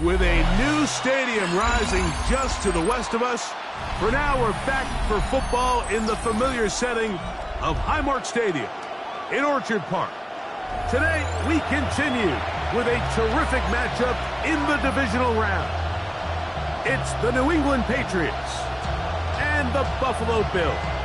With a new stadium rising just to the west of us, for now we're back for football in the familiar setting of Highmark Stadium in Orchard Park. Today, we continue with a terrific matchup in the divisional round. It's the New England Patriots and the Buffalo Bills.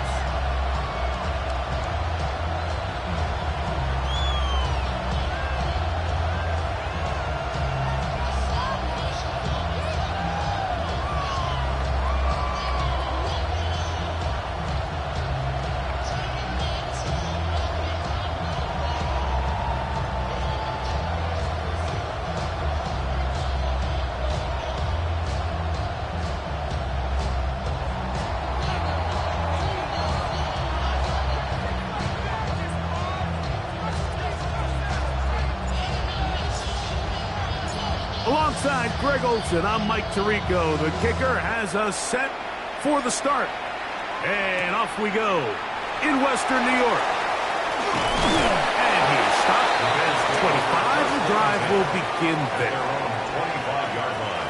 Alongside Greg Olson, I'm Mike Tirico. The kicker has us set for the start. And off we go in Western New York. And he's stopped at 25. The drive will begin there. 25-yard line.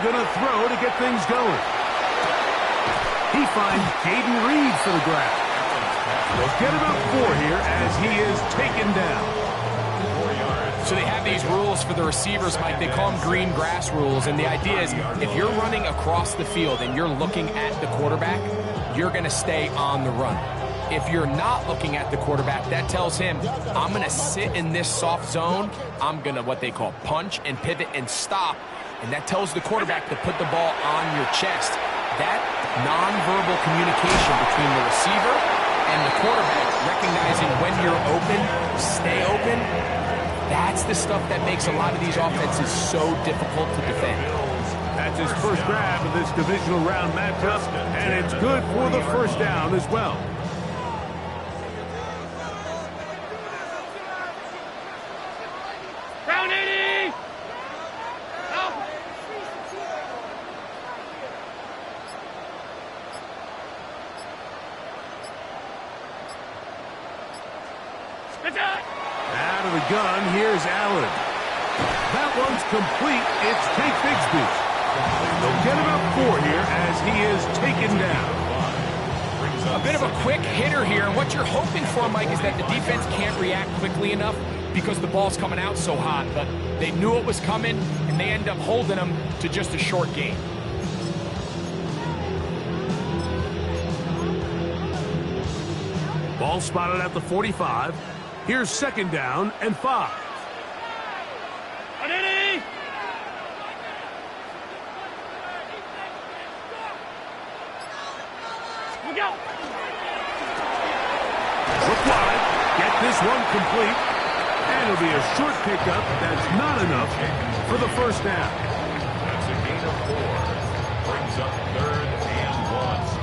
Gonna throw to get things going. He finds Jaden Reed for the grab. They'll get about 4 here as he is taken down. So they have these rules for the receivers, Mike. They call them green grass rules, and the idea is if you're running across the field and you're looking at the quarterback, you're going to stay on the run. If you're not looking at the quarterback, that tells him, I'm going to sit in this soft zone. I'm going to what they call punch and pivot and stop. And that tells the quarterback to put the ball on your chest. That nonverbal communication between the receiver and the quarterback, recognizing when you're open, stay open, that's the stuff that makes a lot of these offenses so difficult to defend. That's his first grab of this divisional round matchup, and it's good for the first down as well. Out of the gun, here's Allen. That one's complete. It's Tate Bigsby. They'll get about 4 here as he is taken down. A bit of a quick hitter here, and what you're hoping for, Mike, is that the defense can't react quickly enough because the ball's coming out so hot. But they knew it was coming, and they end up holding them to just a short gain. Ball spotted at the 45. Here's second down and 5. Required. Get this one complete. And it'll be a short pickup. That's not enough for the first down. That's a gain of 4. Brings up 3rd and 1.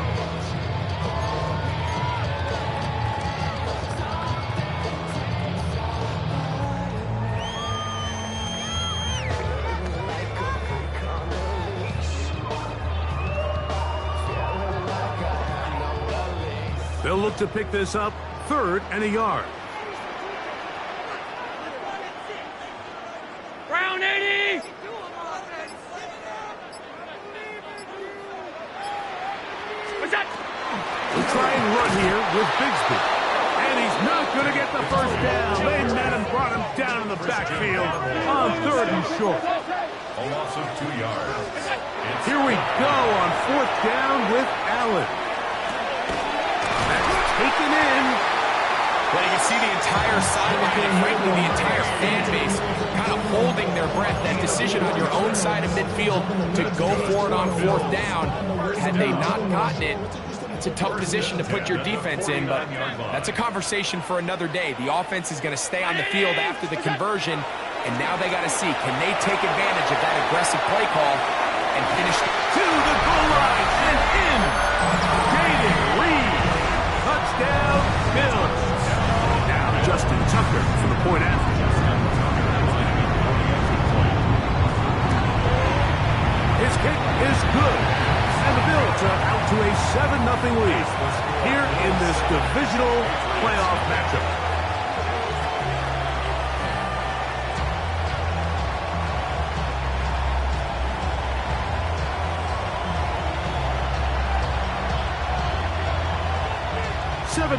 They'll look to pick this up, 3rd and a yard. Brown 80! What's that? We'll try and run here with Bigsby. And he's not going to get the first down. They met him, brought him down in the backfield on 3rd and short. A loss of 2 yards. Here we go on 4th down with Allen. Taken in. Well, you can see the entire sideline and frankly the entire fan base kind of holding their breath. That decision on your own side of midfield to go for it on 4th down, had they not gotten it, it's a tough position to put your defense in, but that's a conversation for another day. The offense is going to stay on the field after the conversion, and now they got to see, can they take advantage of that aggressive play call and finish to the goal line and in. Jaden Reed. Touchdown, Bills. Now Justin Tucker for the point after. His kick is good. And the Bills are out to a 7-0 lead here in this divisional playoff matchup.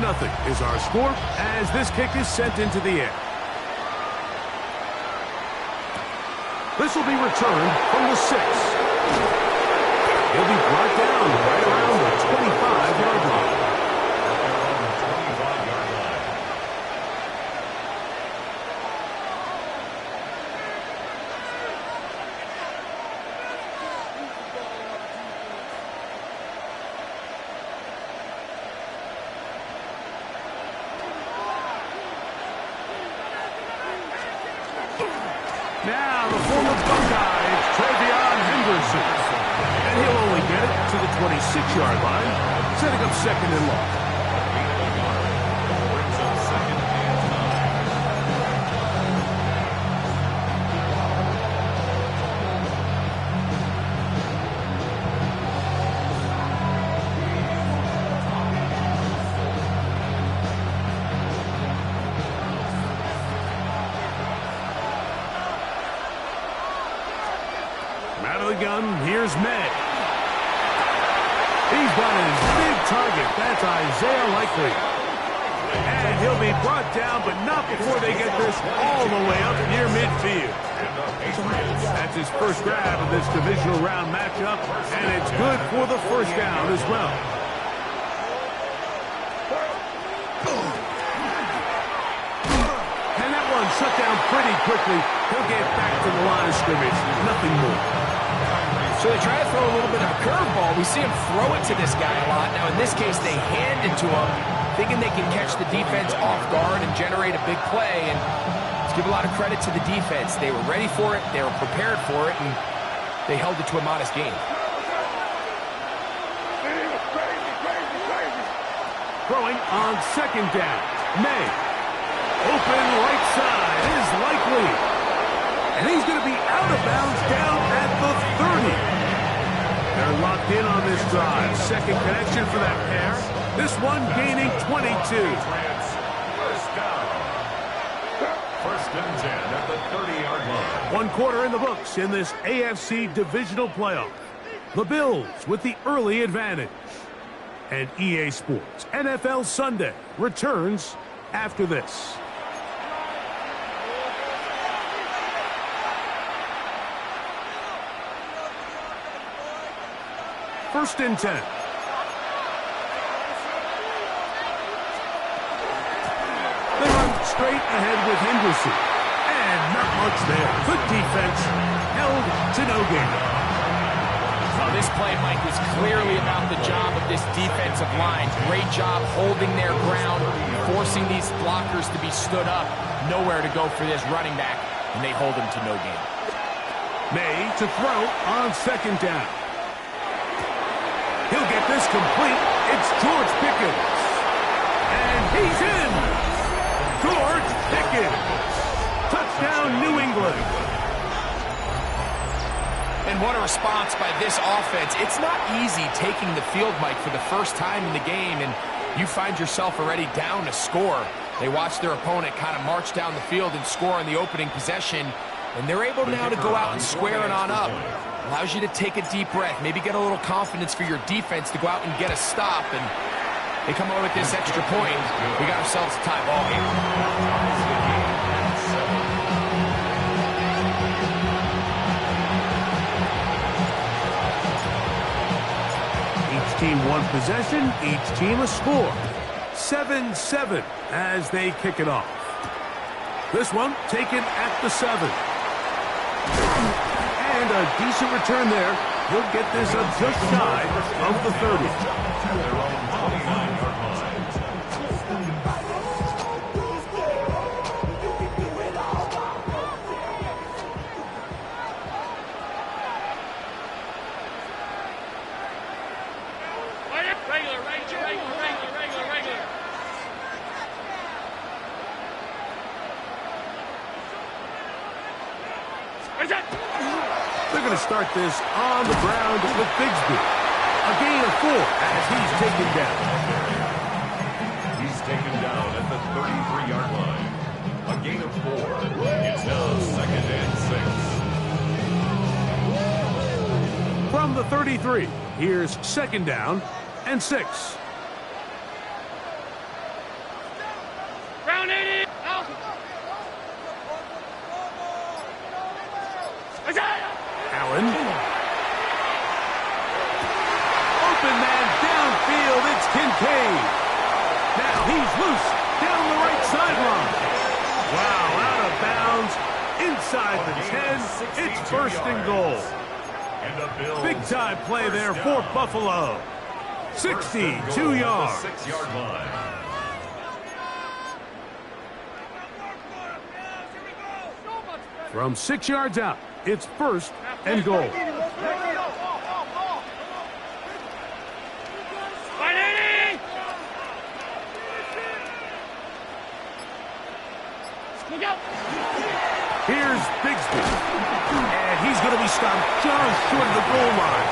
Nothing is our score as this kick is sent into the air. This will be returned from the 6. He'll be brought down right around the 25-yard line. Now, the former Buckeye, and he'll only get it to the 26-yard line, setting up 2nd and long. Out of the gun, here's May. He's got his big target. That's Isaiah Likely. And he'll be brought down, but not before they get this all the way up near midfield. That's his first grab of this divisional round matchup, and it's good for the first down as well. And that one shut down pretty quickly. He'll get back to the line of scrimmage. Nothing more. So they try to throw a little bit of a curveball. We see him throw it to this guy a lot. Now, in this case, they hand it to him, thinking they can catch the defense off guard and generate a big play. And let's give a lot of credit to the defense. They were ready for it, they were prepared for it, and they held it to a modest gain. Throwing on 2nd down. May. Open right side is Likely. And he's going to be out of bounds down at the 30. They're locked in on this drive. Second connection for that pair. This one gaining 22. First and 10 at the 30-yard line. 1 quarter in the books in this AFC divisional playoff. The Bills with the early advantage. And EA Sports NFL Sunday returns after this. First and 10. They run straight ahead with Henderson. And not much there. Good defense. Held to no gain. Well, this play, Mike, is clearly about the job of this defensive line. Great job holding their ground, forcing these blockers to be stood up. Nowhere to go for this running back, and they hold him to no gain. May to throw on 2nd down. He'll get this complete. It's George Pickens. And he's in. George Pickens. Touchdown, New England. And what a response by this offense. It's not easy taking the field, Mike, for the first time in the game, and you find yourself already down to score. They watch their opponent kind of march down the field and score on the opening possession, and they're able now to go out and square it on up. Allows you to take a deep breath, maybe get a little confidence for your defense to go out and get a stop, and they come away with this extra point. We got ourselves a tie ball game. Each team one possession, each team a score. 7-7 as they kick it off. This one taken at the 7. And a decent return there. He'll get this up just shy of the 30. They're going to start this on the ground with Bigsby. A gain of 4 as he's taken down. He's taken down at the 33-yard line. A gain of 4. It's now 2nd and 6. From the 33, here's 2nd down and 6. Round 80. Out. Allen. Open man downfield. It's Kincaid. Now he's loose down the right sideline. Wow, out of bounds. Inside the 10. It's 1st and goal. Big time play there for Buffalo. 62 yards. 6-yard line. From 6 yards out, it's 1st and goal. 180. Look out. Here's Bigsby. And he's going to be stopped just short of the goal line.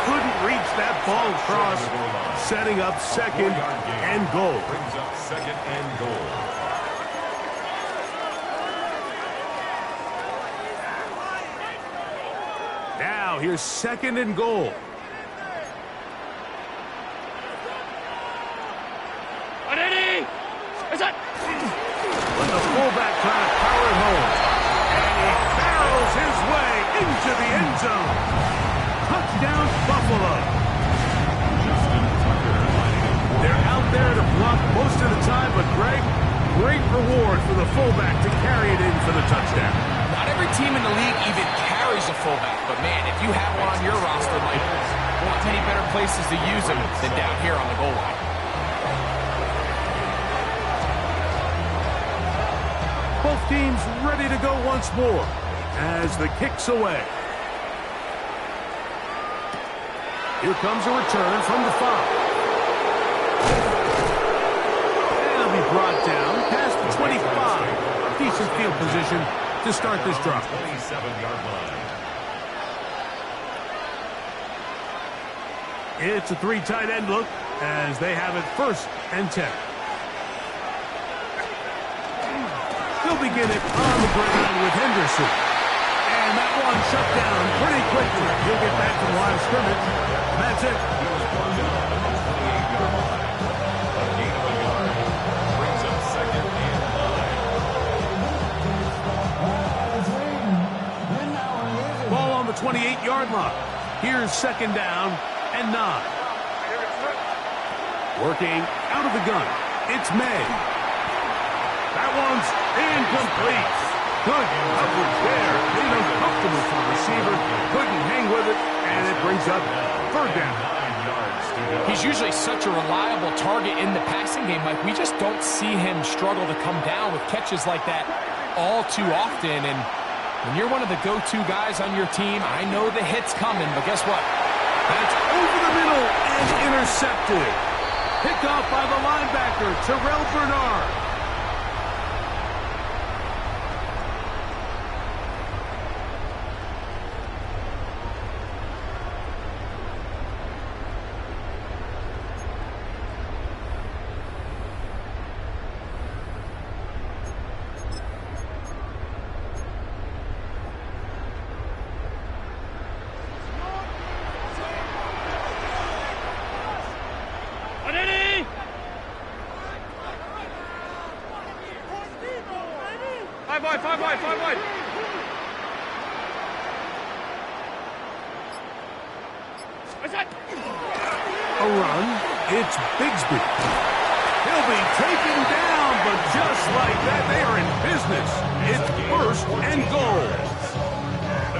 Couldn't reach that ball across. Setting up 2nd and goal. Brings up 2nd and goal. Now here's 2nd and goal. With the fullback trying to power it home. And he barrels his way into the end zone. Touchdown, Buffalo. They're out there to block most of the time, but Greg, great reward for the fullback to carry it in for the touchdown. Not every team in the league even carries a fullback, but man, if you have one on your roster, Mike, not many better places to use him than down here on the goal line. Both teams ready to go once more as the kick's away. Here comes a return from the 5. And he'll be brought down past the 25. Decent field position to start this drive. 27-yard line. It's a 3 tight end look as they have it 1st and 10. He'll begin it on the ground with Henderson. And that one shut down pretty quickly. He'll get back to the line of scrimmage. That's it. He was brought down at the 28-yard line. A gain of a yard. Brings up 2nd and 9. Ball on the 28-yard line. Here's 2nd down and 9. Working out of the gun. It's May. That one's incomplete. Good coverage there. Made uncomfortable for the receiver. Couldn't hang with it, and it brings up 3rd down. 9 yards to go. He's usually such a reliable target in the passing game, Mike. We just don't see him struggle to come down with catches like that all too often. And when you're one of the go-to guys on your team, I know the hit's coming, but guess what? That's over the middle and intercepted. Picked off by the linebacker, Terrell Bernard. Five wide. A run. It's Bigsby. He'll be taken down, but just like that, they are in business. It's 1st and goal.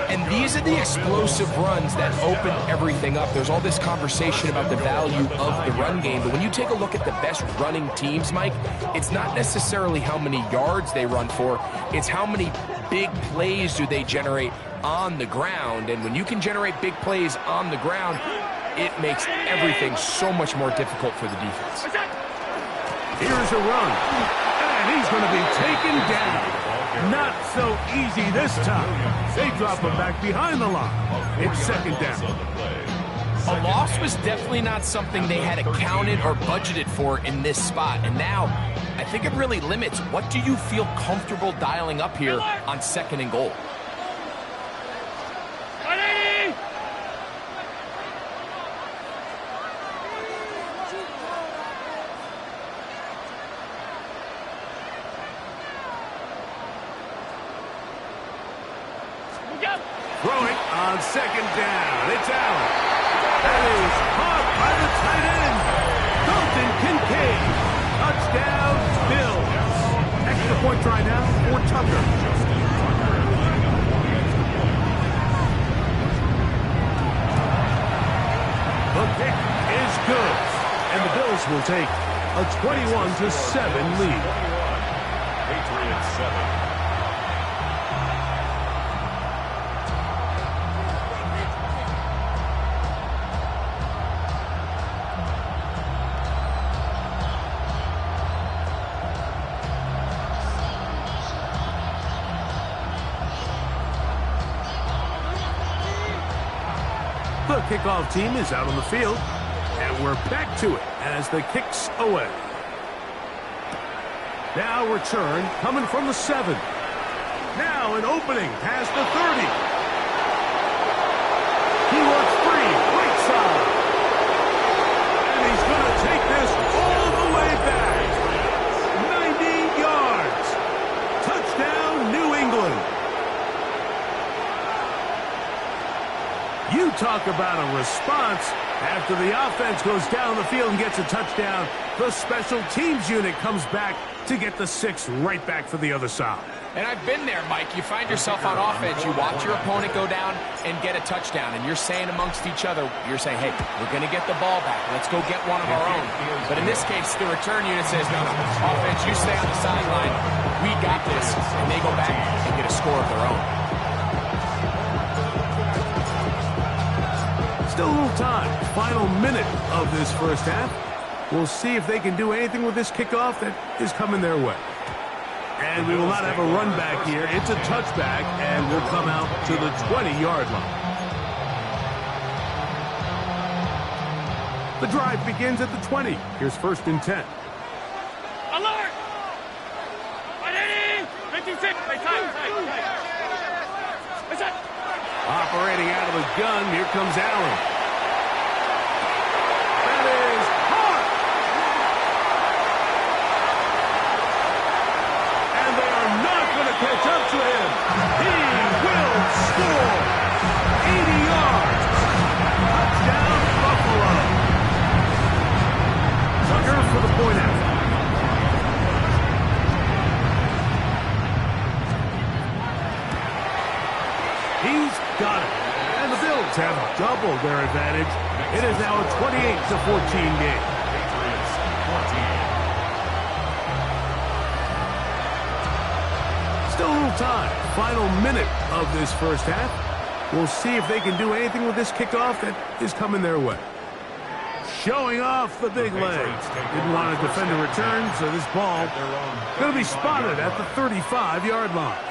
And these are the explosive runs that open everything up. There's all this conversation about the value of the run game, but when you take a look at the best running teams, Mike, it's not necessarily how many yards they run for, it's how many big plays do they generate on the ground. And when you can generate big plays on the ground, it makes everything so much more difficult for the defense. Here's a run, and he's going to be taken down. Not so easy this time. They drop him back behind the line. It's 2nd down. A loss was definitely not something they had accounted or budgeted for in this spot. And now, I think it really limits what do you feel comfortable dialing up here on 2nd and goal. Throwing on 2nd down. It's Allen. That is caught by the tight end. Dalton Kincaid. Touchdown, Bills. Extra point try now for Tucker. The kick is good. And the Bills will take a 21-7 lead. Patriots 7. The kickoff team is out on the field, and we're back to it as the kick's away. Now return coming from the 7. Now an opening past the 30. He works free, right side. And he's going to take this all the way back. 90 yards. Touchdown, New England. You talk about a response. After the offense goes down the field and gets a touchdown, the special teams unit comes back to get the 6 right back for the other side. And I've been there, Mike. You find yourself on offense, you watch your opponent go down and get a touchdown, and you're saying amongst each other, you're saying, hey, we're going to get the ball back. Let's go get one of our own. But in this case, the return unit says, no, offense, you stay on the sideline. We got this. And they go back and get a score of their own. Still a little time. Final minute of this first half. We'll see if they can do anything with this kickoff that is coming their way. And we will not have a run back here. It's a touchback, and we'll come out to the 20-yard line. The drive begins at the 20. Here's 1st and 10. Alert! 56! Operating out of the gun, here comes Allen. That is hard. And they are not going to catch up to him. He will score. 80 yards. Touchdown, Buffalo. Tucker for the point out. He's got it. And the Bills have doubled their advantage. It is now a 28-14 game. Patriots 14. Still a little time. Final minute of this first half. We'll see if they can do anything with this kickoff that is coming their way. Showing off the big legs. Didn't want to defend a return, so this ball going to be spotted at the 35-yard line.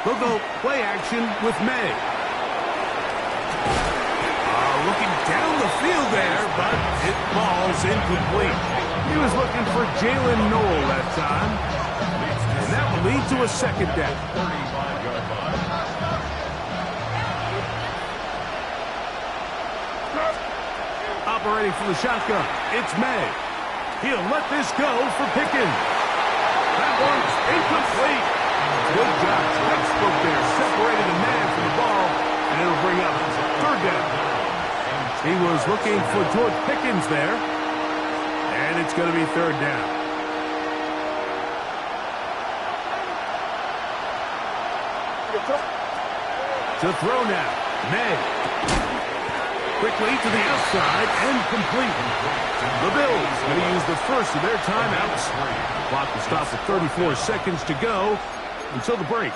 They'll go play action with May. Looking down the field there, but it falls incomplete. He was looking for Jalen Noel that time. And that will lead to a 2nd down. 35-yard line. A operating from the shotgun. It's May. He'll let this go for Pickens. That one's incomplete. Good job. Textbook there. Separated the man from the ball, and it'll bring up third down. He was looking for George Pickens there, and it's going to be third down. To throw now, May. Quickly to the outside and complete. The Bills going to use the first of their timeouts. Clock will stop with 34 seconds to go until the break.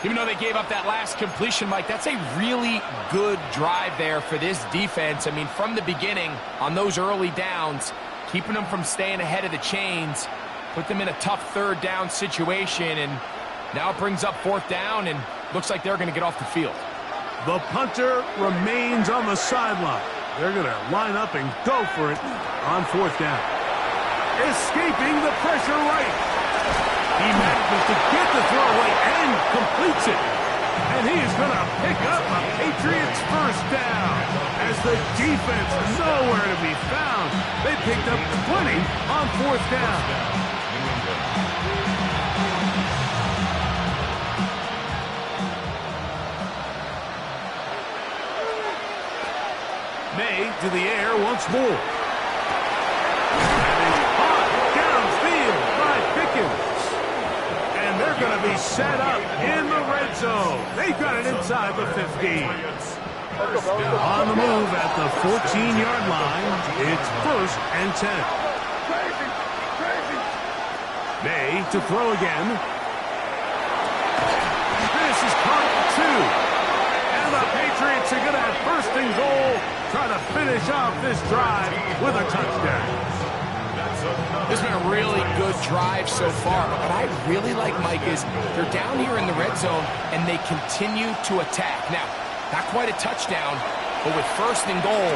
Even though they gave up that last completion, Mike, that's a really good drive there for this defense. I mean, from the beginning, on those early downs, keeping them from staying ahead of the chains, put them in a tough third down situation, and now it brings up fourth down, and looks like they're going to get off the field. The punter remains on the sideline. They're going to line up and go for it on fourth down. Escaping the pressure right. He manages to get the throw away and completes it. And he is going to pick up a Patriots first down. As the defense nowhere to be found. They picked up 20 on fourth down. May to the air once more. And it's caught downfield by Pickens. And they're going to be set up in the red zone. They've got it inside the 15. On the move at the 14-yard line, it's 1st and 10. May to throw again. This is caught 2. The Patriots are going to have first and goal, trying to finish off this drive with a touchdown. This has been a really good drive so far, but what I really like, Mike, is they're down here in the red zone, and they continue to attack. Now, not quite a touchdown, but with first and goal.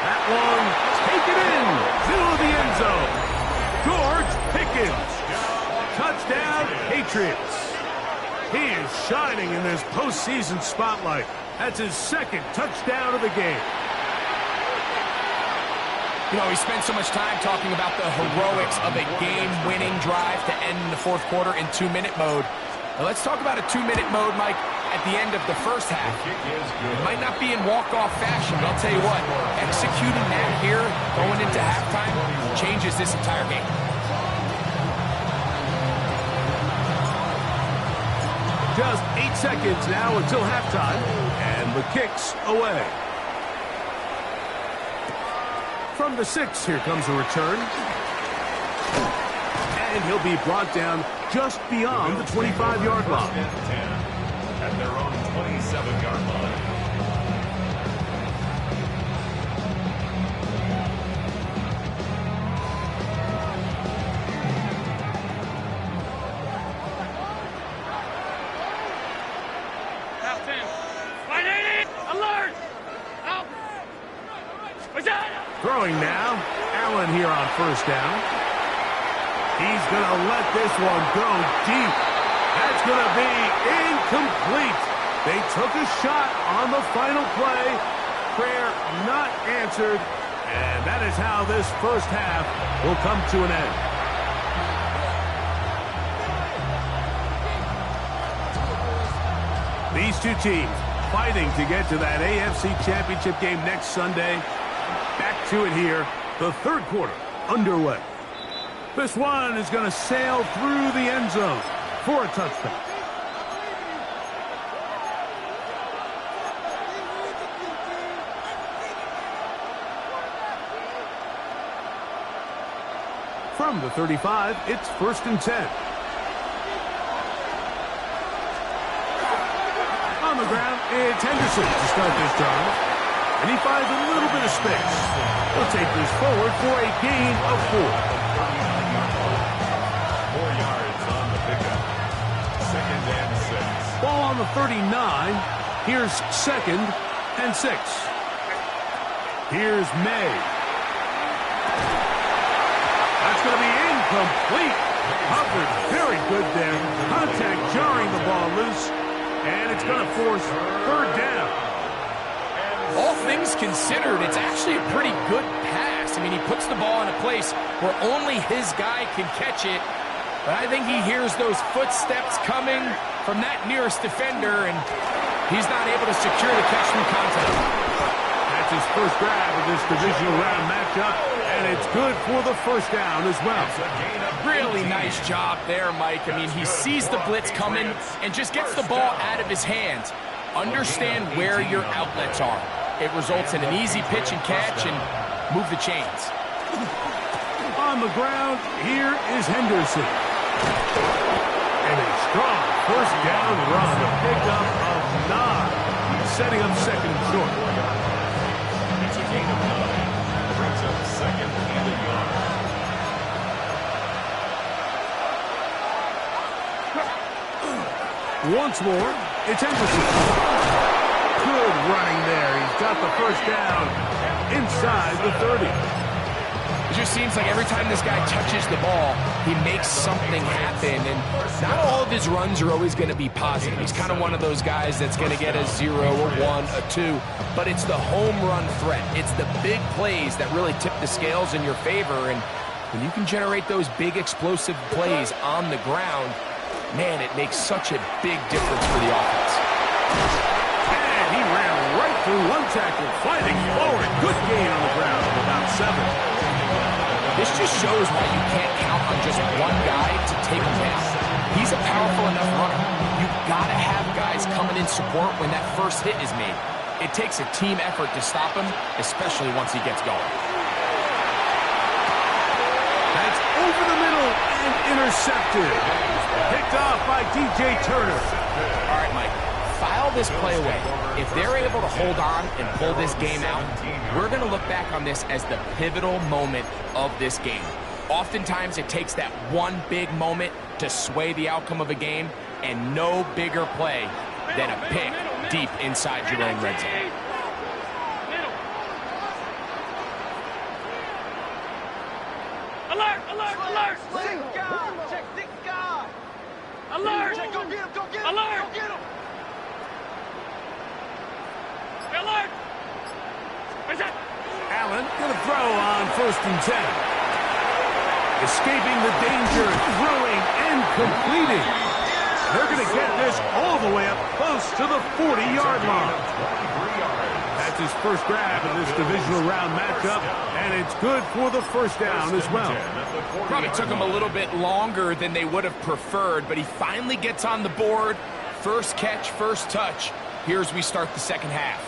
That one taken in to the end zone. George Pickens. Touchdown, Patriots. He is shining in this postseason spotlight. That's his second touchdown of the game. You know, we spent so much time talking about the heroics of a game-winning drive to end in the fourth quarter in 2-minute mode. Now let's talk about a 2-minute mode, Mike, at the end of the first half. It might not be in walk-off fashion, but I'll tell you what, executing that here, going into halftime, changes this entire game. Just 8 seconds now until halftime, and the kick's away. From the 6, here comes a return. And he'll be brought down just beyond the 25-yard line. At their own 27-yard line. Throwing now, Allen here on first down. He's going to let this one go deep. That's going to be incomplete. They took a shot on the final play. Prayer not answered. And that is how this first half will come to an end. These two teams fighting to get to that AFC Championship game next Sunday. Back to it here, the third quarter underway. This one is going to sail through the end zone for a touchdown. From the 35, it's 1st and 10. On the ground, it's Henderson to start this drive. And he finds a little bit of space. He'll take this forward for a gain of 4. 4 yards on the pickup. 2nd and 6. Ball on the 39. Here's 2nd and 6. Here's May. That's going to be incomplete. Covered very good there. Contact jarring the ball loose. And it's going to force third down. all things considered, it's actually a pretty good pass. I mean, he puts the ball in a place where only his guy can catch it. But I think he hears those footsteps coming from that nearest defender, and he's not able to secure the catch from contact. That's his first grab of this divisional round matchup, and it's good for the first down as well. Really nice job there, Mike. I mean, he sees the blitz coming and just gets the ball out of his hands. Understand where your outlets are. It results in an easy pitch and catch and move the chains. On the ground, here is Henderson. And a strong first down run, a pickup of 9, setting up second and short. It's a gain of 9. Brings up second and a yard. Once more, it's Henderson. Good running there. He's got the first down inside the 30. It just seems like every time this guy touches the ball, he makes something happen, and not all of his runs are always going to be positive. He's kind of one of those guys that's going to get a 0, a 1, a 2, but it's the home run threat. It's the big plays that really tip the scales in your favor, and when you can generate those big explosive plays on the ground, man, it makes such a big difference for the offense. And he ran right through one tackle, fighting forward. Good gain on the ground of about 7. This just shows why you can't count on just one guy to take him down. He's a powerful enough runner. You've got to have guys coming in support when that first hit is made. It takes a team effort to stop him, especially once he gets going. That's over the middle and intercepted. Picked off by DJ Turner. All right, Mike, file this play away. If they're able to hold on and pull this game out, we're going to look back on this as the pivotal moment of this game. Oftentimes, it takes that one big moment to sway the outcome of a game, and no bigger play than a pick deep inside your own red zone. Alert! Alert! Alert! Check this guy! Alert! Go get him! Go get him! Alert! Go get him! Alert! Where's that? Allen going to throw on 1st and 10. Escaping the danger, throwing and completing. They're going to get this all the way up close to the 40-yard line. That's his first grab in this divisional round matchup, and it's good for the first down as well. Probably took him a little bit longer than they would have preferred, but he finally gets on the board. First catch, first touch. Here's we start the second half.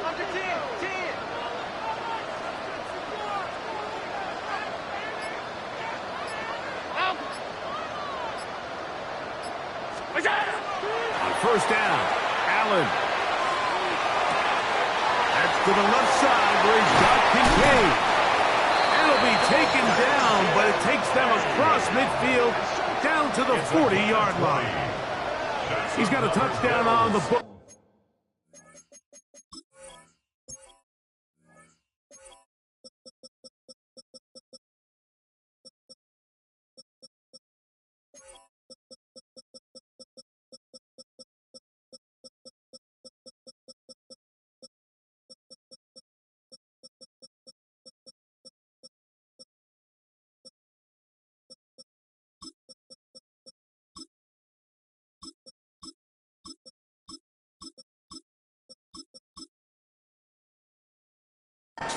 Under 10! 10! Where's that? On first down, Allen. That's to the left side where he's got Kincaid. It'll be taken down, but it takes them across midfield down to the 40-yard line. He's got a touchdown on the book.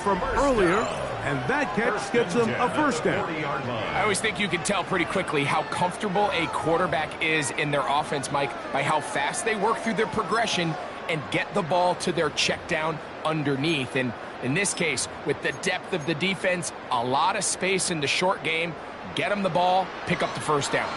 From earlier, and that catch gets them a first down. I always think you can tell pretty quickly how comfortable a quarterback is in their offense, Mike, by how fast they work through their progression and get the ball to their check down underneath. And in this case, with the depth of the defense, a lot of space in the short game, get them the ball, pick up the first down.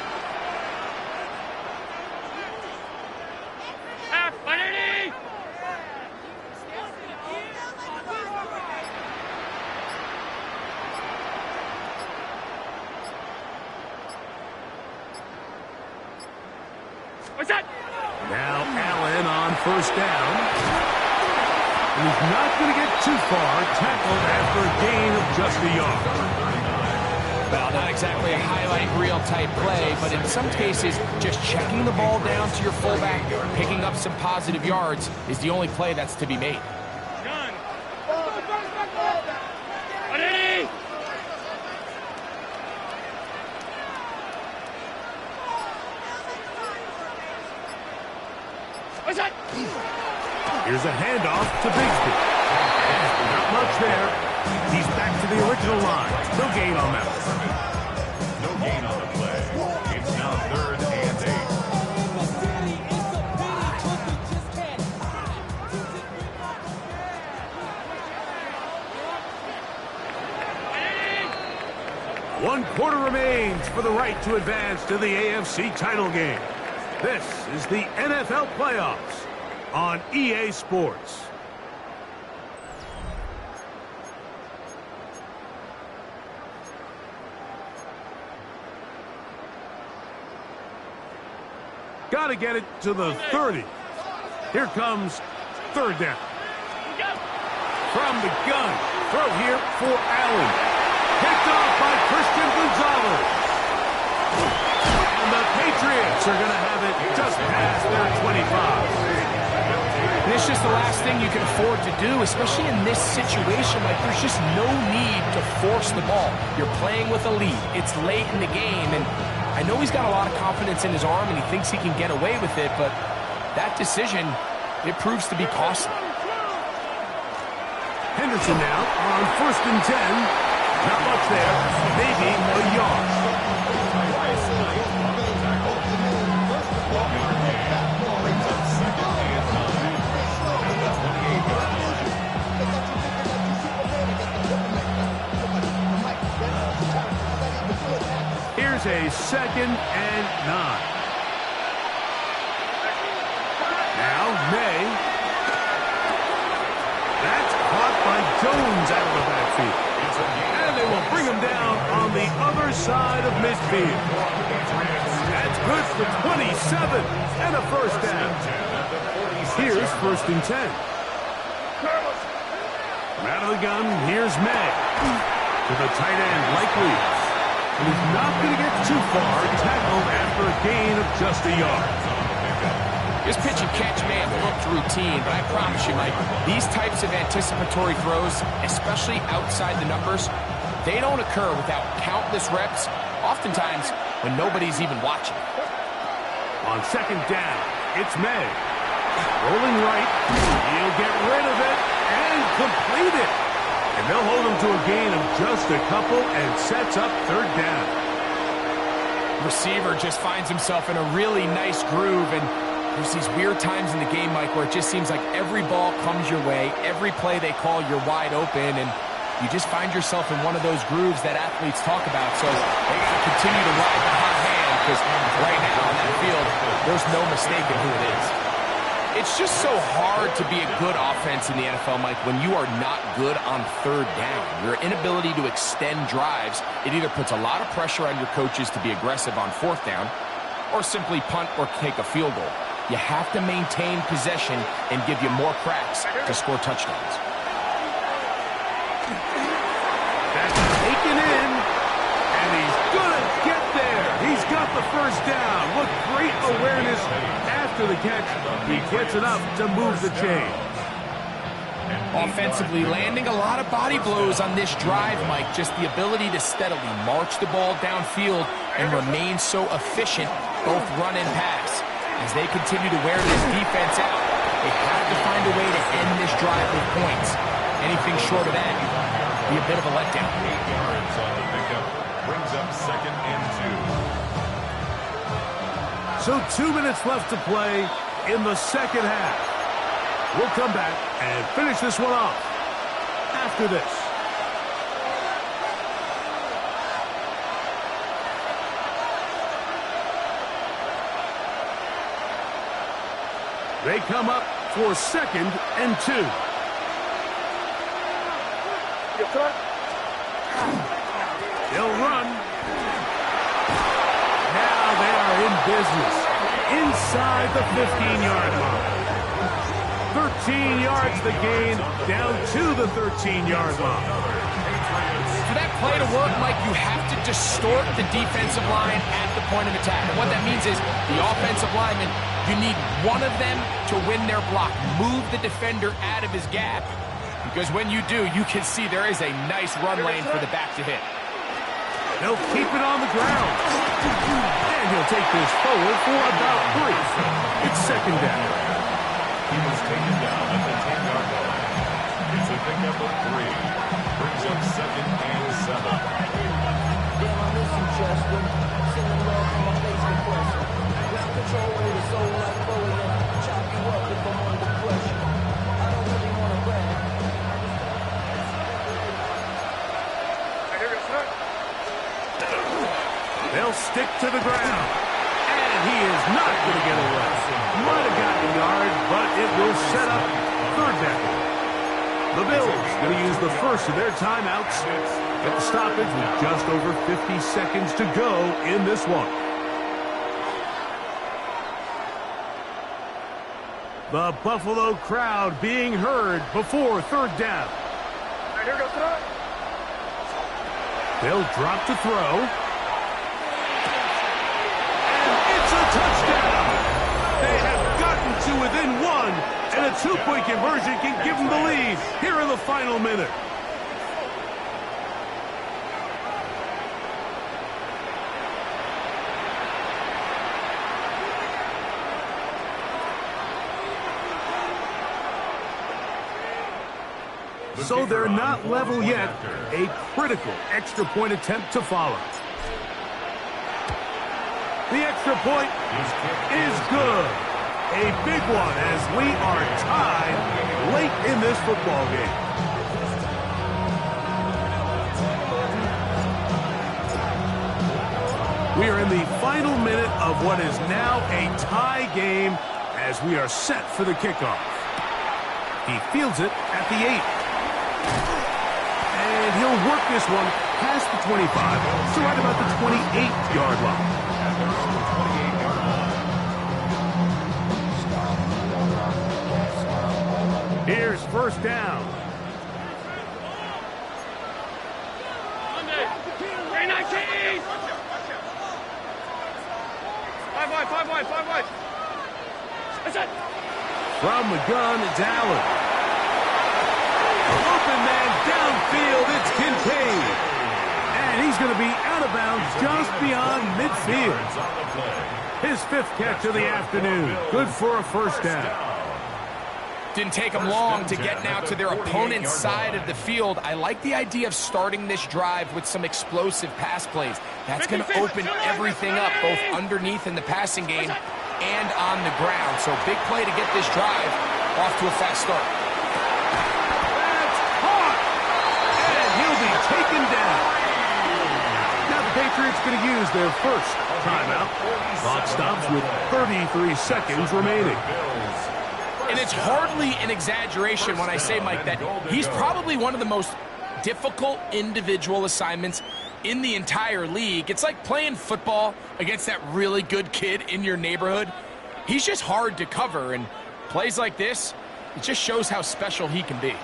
What's that? Now Allen on first down. And he's not going to get too far, tackled after a gain of just a yard. Well, not exactly a highlight reel type play, but in some cases, just checking the ball down to your fullback, picking up some positive yards is the only play that's to be made. Here's a handoff to Bigsby. Not much there. He's back to the original line. No gain on that. No gain on the play. It's now 3rd and 8. 1 quarter remains for the right to advance to the AFC title game. This is the NFL playoffs on EA Sports. Got to get it to the 30. Here comes 3rd down. From the gun. Throw here for Allen. Picked off by Christian Gonzalez. And the Patriots are going to have it just past their 25. And it's just the last thing you can afford to do, especially in this situation. Like, there's just no need to force the ball. You're playing with a lead. It's late in the game, and I know he's got a lot of confidence in his arm, and he thinks he can get away with it, but that decision, it proves to be costly. Henderson now on 1st and 10. Not much there. Maybe a yard. Here's a 2nd and 9. Now May. That's caught by Jones out of the backfield. And they will bring him down on the other side of midfield. That's good for 27 and a 1st down. Here's 1st and 10. From out of the gun, here's May. To the tight end, likely. And he's not going to get too far. Tackled after a gain of just a yard. This pitch and catch may have looked routine, but I promise you, Mike, these types of anticipatory throws, especially outside the numbers, they don't occur without countless reps, oftentimes when nobody's even watching. On 2nd down, it's May. Rolling right. He'll get rid of it and complete it. And they'll hold him to a gain of just a couple and sets up 3rd down. Receiver just finds himself in a really nice groove, and there's these weird times in the game, Mike, where it just seems like every ball comes your way, every play they call, you're wide open, and you just find yourself in one of those grooves that athletes talk about. So they got to continue to ride the hot hand, because right now on that field, there's no mistaking who it is. It's just so hard to be a good offense in the NFL, Mike, when you are not good on 3rd down. Your inability to extend drives, it either puts a lot of pressure on your coaches to be aggressive on 4th down, or simply punt or take a field goal. You have to maintain possession and give you more cracks to score touchdowns. That's taken in, and he's going to get there. He's got the 1st down. Look, great awareness after the catch. He gets enough to move the chain. Offensively, landing a lot of body blows on this drive, Mike. Just the ability to steadily march the ball downfield and remain so efficient, both run and pass. As they continue to wear this defense out, they have to find a way to end this drive with points. Anything short of that would be a bit of a letdown. 8 yards on the pickup. Brings up 2nd and 2. So 2 minutes left to play in the 2nd half. We'll come back and finish this one off after this. They come up for 2nd and 2. They'll run. Now they are in business inside the 15-yard line. 13 yards the gain, down to the 13-yard line. For that play to work, Mike, you have to distort the defensive line at the point of attack. And what that means is the offensive lineman, you need one of them to win their block. Move the defender out of his gap. Because when you do, you can see there is a nice run lane for the back to hit. They'll keep it on the ground. And he'll take this forward for about 3. It's 2nd down. He was taken down at the 10-yard line. It's a pickup of 3. Brings up 2nd and 7. Damn, I miss you, Chester. Sending love from my face compressor. Ground control with a soul like Bowie, and I chop you up if I'm under pressure. I don't really want to brag. They'll stick to the ground. And he is not going to get away. Might have gotten a yard, but it will set up 3rd down. The Bills going to use the first of their timeouts. At the stoppage with just over 50 seconds to go in this one. The Buffalo crowd being heard before 3rd down. They'll drop to throw. Touchdown! They have gotten to within 1, and a 2-point conversion can give them the lead here in the final minute. So they're not level yet. A critical extra point attempt to follow. The extra point is good. A big one as we are tied late in this football game. We are in the final minute of what is now a tie game as we are set for the kickoff. He fields it at the 8. And he'll work this one past the 25 to right about the 28-yard line. Here's 1st down. Monday. 319. 5 wide. That's it. From the gun, it's Allen. Open man downfield, it's Kincaid. And he's going to be out of bounds just beyond midfield. His 5th catch of the afternoon. Good for a 1st down. Didn't take them long to get now to their opponent's side of the field. I like the idea of starting this drive with some explosive pass plays. That's going to open everything up, both underneath in the passing game and on the ground. So big play to get this drive off to a fast start. That's caught! And he'll be taken down. Now the Patriots going to use their first timeout. Clock stops with 33 seconds remaining. And it's hardly an exaggeration when I say, Mike, that he's probably one of the most difficult individual assignments in the entire league. It's like playing football against that really good kid in your neighborhood. He's just hard to cover, and plays like this, it just shows how special he can be.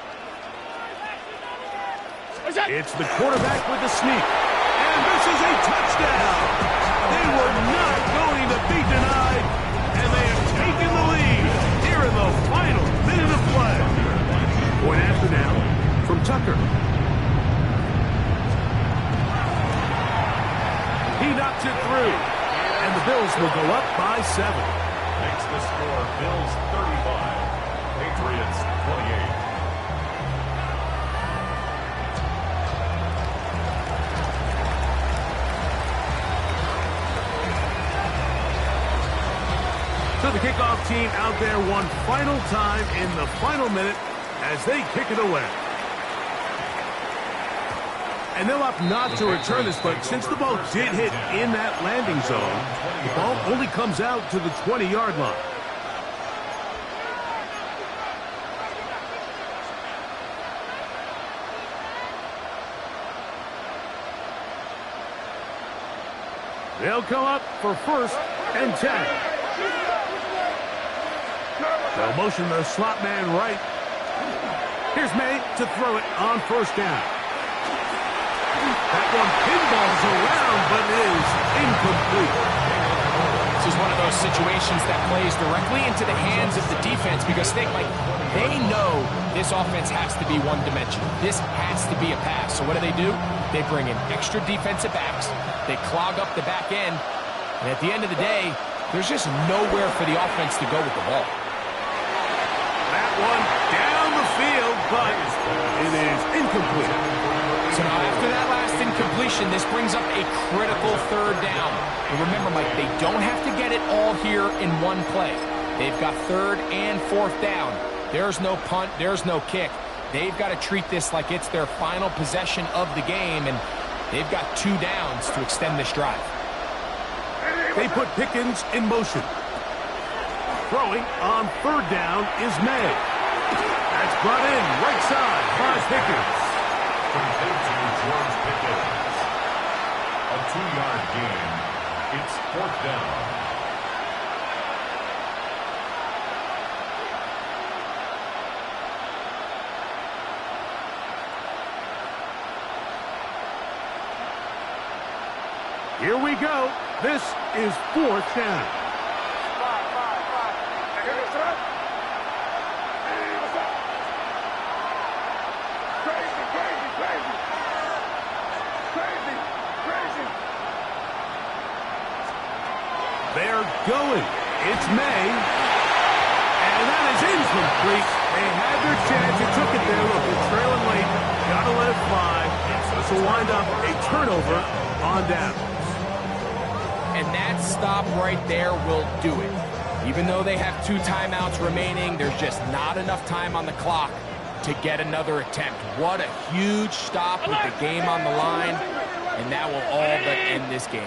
It's the quarterback with the sneak, and this is a touchdown. They were not going to be denied, and they have taken the lead here in the final minute of play. Point after now from Tucker. He knocks it through, and the Bills will go up by 7. Makes the score Bills 35, Patriots 28. So the kickoff team out there one final time in the final minute as they kick it away. And they'll opt not to return this, but since the ball did hit in that landing zone, the ball only comes out to the 20-yard line. They'll come up for 1st and 10. They'll motion the slot man right. Here's May to throw it on 1st down. That one pinballs around, but is incomplete. This is one of those situations that plays directly into the hands of the defense because they know this offense has to be one-dimensional. This has to be a pass. So what do? They bring in extra defensive backs. They clog up the back end. And at the end of the day, there's just nowhere for the offense to go with the ball. one down the field, but it is incomplete. So now after that last incompletion, this brings up a critical third down. And remember, Mike, they don't have to get it all here in one play. They've got third and fourth down. There's no punt, there's no kick. They've got to treat this like it's their final possession of the game, and they've got 2 downs to extend this drive. They put Pickens in motion. Throwing on third down is May. That's brought in right side by Pickens. Complete to George Pickens. A 2-yard gain. It's fourth down. Here we go. This is fourth down. They're going. It's May. And that is incomplete. They had their chance. They took it there. Look, they're trailing late. Got to let it fly. This will wind up a turnover on down. And that stop right there will do it. Even though they have 2 timeouts remaining, there's just not enough time on the clock to get another attempt. What a huge stop with the game on the line, and that will all but end this game.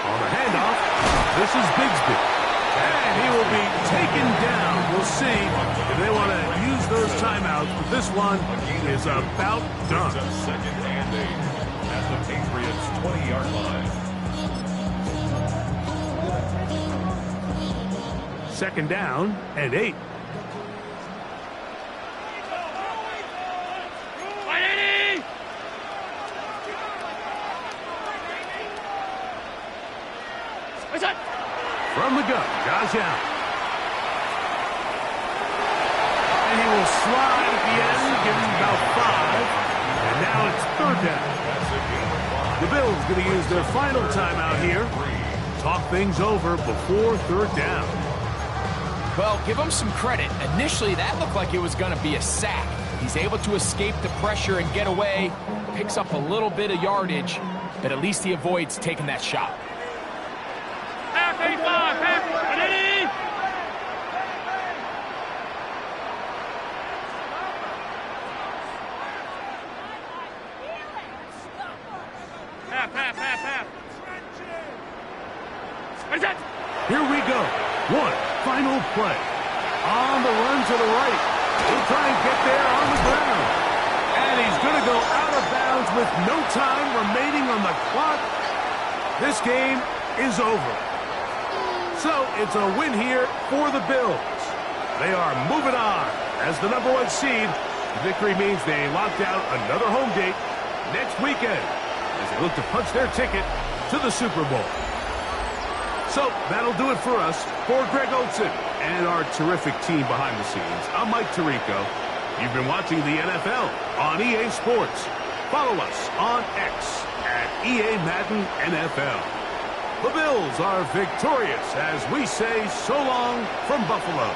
On the handoff, this is Bigsby. And he will be taken down. We'll see if they want to use those timeouts, but this one is about done. Second and 8 at the Patriots' 20-yard line. Second down and 8. From the gun, Josh Allen. And he will slide at the end, give him about 5. And now it's third down. The Bills going to use their final timeout here. Talk things over before third down. Well, give him some credit. Initially, that looked like it was going to be a sack. He's able to escape the pressure and get away, picks up a little bit of yardage, but at least he avoids taking that shot. Half 85, half, ready? Half. What is that? Here we go. One final play. On the run to the right. He'll try and get there on the ground. And he's going to go out of bounds with no time remaining on the clock. This game is over. So it's a win here for the Bills. They are moving on as the #1 seed. The victory means they locked out another home date next weekend as they look to punch their ticket to the Super Bowl. So that'll do it for us. For Greg Olson and our terrific team behind the scenes, I'm Mike Tirico. You've been watching the NFL on EA Sports. Follow us on X at EA Madden NFL. The Bills are victorious as we say so long from Buffalo.